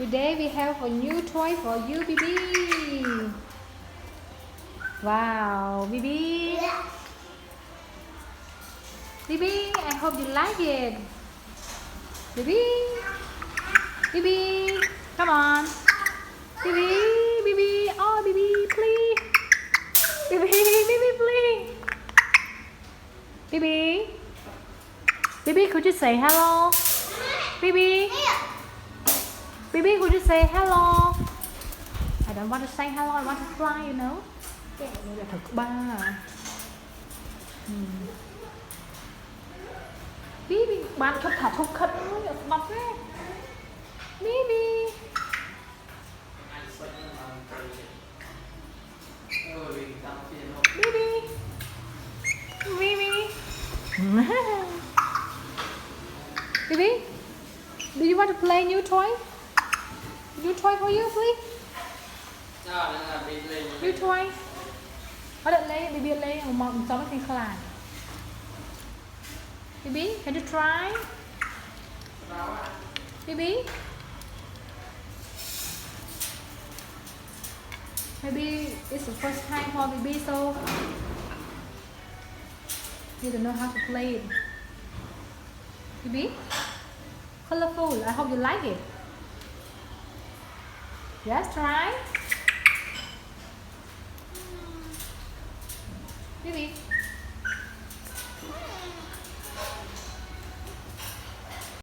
Today we have a new toy for you, Bibi. Wow, Bibi. Bibi, I hope you like it. Bibi. Bibi, come on. Bibi, Bibi, oh Bibi, please. Bibi, Bibi, please. Bibi. Bibi, could you say hello? Bibi. Bibi, could you say hello? I don't want to say hello, I want to fly, you know. Đây là thực ba. Bibi, bạn khất thả thúc khất ơi, mặt đấy. Bibi. Bibi. Bibi. Bibi, do you want to play new toy? New toy for you, please. New toy. Ở đây lấy, Bibi lấy một tấm thanh khả. Bibi, can you try? Bibi. Maybe it's the first time for Bibi, so you don't know how to play it. Bibi, colorful. I hope you like it. Yes, try. Bibi.